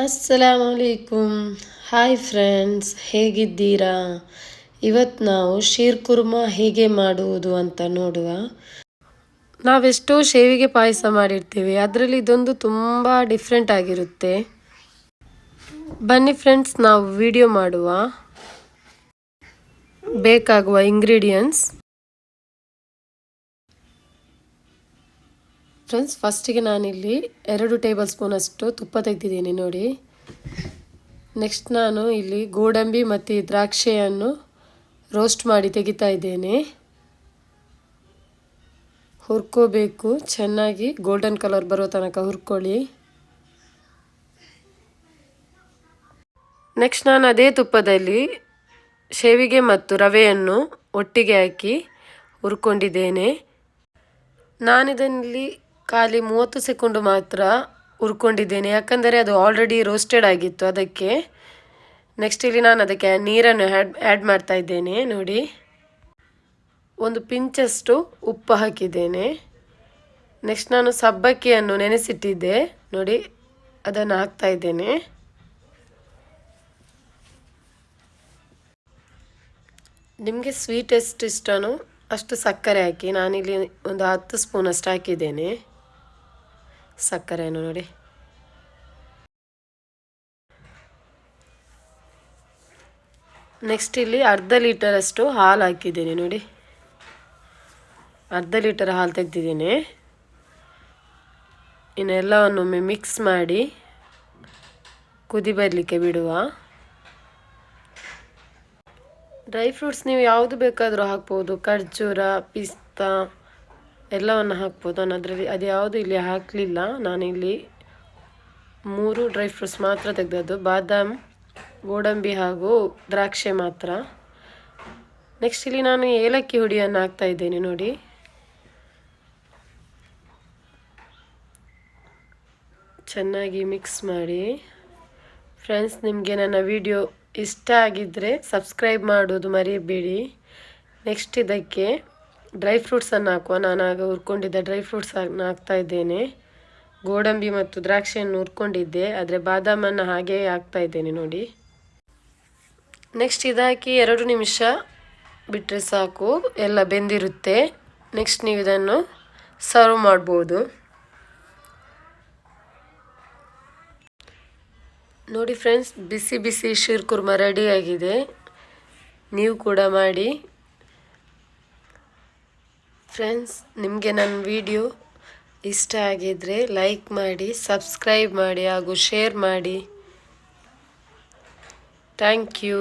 ಅಸ್ಸಲಾಮು ಅಲೈಕುಮ್. Hi friends, ಹೇಗಿದ್ದೀರಾ? ಇವತ್ತು ನಾವು ಶೀರ್ ಕುರ್ಮಾ ಹೇಗೆ ಮಾಡುವುದು ಅಂತ ನೋಡುವ. ನಾವೆಷ್ಟೋ ಶೇವಿಗೆ ಪಾಯಸ ಮಾಡಿರ್ತೀವಿ, ಅದರಲ್ಲಿ ಇದೊಂದು ತುಂಬ ಡಿಫ್ರೆಂಟ್ ಆಗಿರುತ್ತೆ. ಬನ್ನಿ ಫ್ರೆಂಡ್ಸ್, ನಾವು ವಿಡಿಯೋ ಮಾಡುವ. ಬೇಕಾಗುವ ಇಂಗ್ರೀಡಿಯೆಂಟ್ಸ್ ಫ್ರೆಂಡ್ಸ್, ಫಸ್ಟಿಗೆ ನಾನಿಲ್ಲಿ 2 ಟೇಬಲ್ ಸ್ಪೂನ್ ಅಷ್ಟು ತುಪ್ಪ ತೆಗೆದಿದ್ದೀನಿ ನೋಡಿ. ನೆಕ್ಸ್ಟ್ ನಾನು ಇಲ್ಲಿ ಗೋಡಂಬಿ ಮತ್ತು ದ್ರಾಕ್ಷಿಯನ್ನು ರೋಸ್ಟ್ ಮಾಡಿ ತೆಗಿತಾ ಇದ್ದೇನೆ. ಹುರ್ಕೋಬೇಕು, ಚೆನ್ನಾಗಿ ಗೋಲ್ಡನ್ ಕಲರ್ ಬರೋ ತನಕ ಹುರ್ಕೊಳ್ಳಿ. ನೆಕ್ಸ್ಟ್ ನಾನು ಅದೇ ತುಪ್ಪದಲ್ಲಿ ಶೇವಿಗೆ ಮತ್ತು ರವೆಯನ್ನು ಒಟ್ಟಿಗೆ ಹಾಕಿ ಹುರ್ಕೊಂಡಿದ್ದೇನೆ. ನಾನಿದರಲ್ಲಿ ಖಾಲಿ 30 ಸೆಕೆಂಡು ಮಾತ್ರ ಹುರ್ಕೊಂಡಿದ್ದೇನೆ, ಯಾಕಂದರೆ ಅದು ಆಲ್ರೆಡಿ ರೋಸ್ಟೆಡ್ ಆಗಿತ್ತು ಅದಕ್ಕೆ. ನೆಕ್ಸ್ಟ್ ಇಲ್ಲಿ ನಾನು ಅದಕ್ಕೆ ನೀರನ್ನು ಆ್ಯಡ್ ಮಾಡ್ತಾ ಇದ್ದೇನೆ ನೋಡಿ. ಒಂದು ಪಿಂಚಷ್ಟು ಉಪ್ಪು ಹಾಕಿದ್ದೇನೆ. ನೆಕ್ಸ್ಟ್ ನಾನು ಸಬ್ಬಕ್ಕಿಯನ್ನು ನೆನೆಸಿಟ್ಟಿದ್ದೆ ನೋಡಿ, ಅದನ್ನು ಹಾಕ್ತಾ ಇದ್ದೇನೆ. ನಿಮಗೆ ಸ್ವೀಟ್ ಎಷ್ಟು ಇಷ್ಟನೋ ಅಷ್ಟು ಸಕ್ಕರೆ ಹಾಕಿ. ನಾನಿಲ್ಲಿ ಒಂದು 10 ಸ್ಪೂನಷ್ಟು ಹಾಕಿದ್ದೇನೆ ಸಕ್ಕರೆಯನ್ನು ನೋಡಿ. ನೆಕ್ಸ್ಟ್ ಇಲ್ಲಿ ಅರ್ಧ ಲೀಟರಷ್ಟು ಹಾಲು ಹಾಕಿದ್ದೇನೆ ನೋಡಿ. ಅರ್ಧ ಲೀಟರ್ ಹಾಲು ತೆಗೆದಿದ್ದೇನೆ. ಇನ್ನೆಲ್ಲವನ್ನೊಮ್ಮೆ ಮಿಕ್ಸ್ ಮಾಡಿ ಕುದಿ ಬರಲಿಕ್ಕೆ ಬಿಡುವ. ಡ್ರೈ ಫ್ರೂಟ್ಸ್ ನೀವು ಯಾವುದು ಬೇಕಾದರೂ ಹಾಕ್ಬೋದು, ಖರ್ಜೂರ, ಪಿಸ್ತಾ ಎಲ್ಲವನ್ನು ಹಾಕ್ಬೋದು. ನಾನು ಅದರಲ್ಲಿ ಅದು ಯಾವುದು ಇಲ್ಲಿ ಹಾಕಲಿಲ್ಲ. ನಾನಿಲ್ಲಿ 3 ಡ್ರೈ ಫ್ರೂಟ್ಸ್ ಮಾತ್ರ ತೆಗೆದದ್ದು, ಬಾದಾಮ್, ಗೋಡಂಬಿ ಹಾಗೂ ದ್ರಾಕ್ಷಿ ಮಾತ್ರ. ನೆಕ್ಸ್ಟ್ ಇಲ್ಲಿ ನಾನು ಏಲಕ್ಕಿ ಹುಡಿಯನ್ನು ಹಾಕ್ತಾ ಇದ್ದೇನೆ ನೋಡಿ. ಚೆನ್ನಾಗಿ ಮಿಕ್ಸ್ ಮಾಡಿ. ಫ್ರೆಂಡ್ಸ್, ನಿಮಗೆ ನನ್ನ ವಿಡಿಯೋ ಇಷ್ಟ ಆಗಿದ್ದರೆ ಸಬ್ಸ್ಕ್ರೈಬ್ ಮಾಡೋದು ಮರೆಯಬೇಡಿ. ನೆಕ್ಸ್ಟ್ ಇದಕ್ಕೆ ಡ್ರೈ ಫ್ರೂಟ್ಸನ್ನು ಹಾಕುವ. ನಾನು ಆಗ ಹುರ್ಕೊಂಡಿದ್ದ ಡ್ರೈ ಫ್ರೂಟ್ಸನ್ನು ಹಾಕ್ತಾ ಇದ್ದೇನೆ. ಗೋಡಂಬಿ ಮತ್ತು ದ್ರಾಕ್ಷಿಯನ್ನು ಹುರ್ಕೊಂಡಿದ್ದೆ, ಆದರೆ ಬಾದಾಮನ್ನು ಹಾಗೇ ಹಾಕ್ತಾ ಇದ್ದೇನೆ ನೋಡಿ. ನೆಕ್ಸ್ಟ್ ಇದಾಕಿ 2 ನಿಮಿಷ ಬಿಟ್ಟರೆ ಸಾಕು, ಎಲ್ಲ ಬೆಂದಿರುತ್ತೆ. ನೆಕ್ಸ್ಟ್ ನೀವು ಇದನ್ನು ಸರ್ವ್ ಮಾಡ್ಬೋದು ನೋಡಿ. ಫ್ರೆಂಡ್ಸ್, ಬಿಸಿ ಬಿಸಿ ಶೀರ್ ಕುರ್ಮಾ ರೆಡಿಯಾಗಿದೆ. ನೀವು ಕೂಡ ಮಾಡಿ. ಫ್ರೆಂಡ್ಸ್, ನಿಮಗೆ ನನ್ನ ವಿಡಿಯೋ ಇಷ್ಟ ಆಗಿದ್ದರೆ ಲೈಕ್ ಮಾಡಿ, ಸಬ್ಸ್ಕ್ರೈಬ್ ಮಾಡಿ ಹಾಗೂ ಶೇರ್ ಮಾಡಿ. Thank you.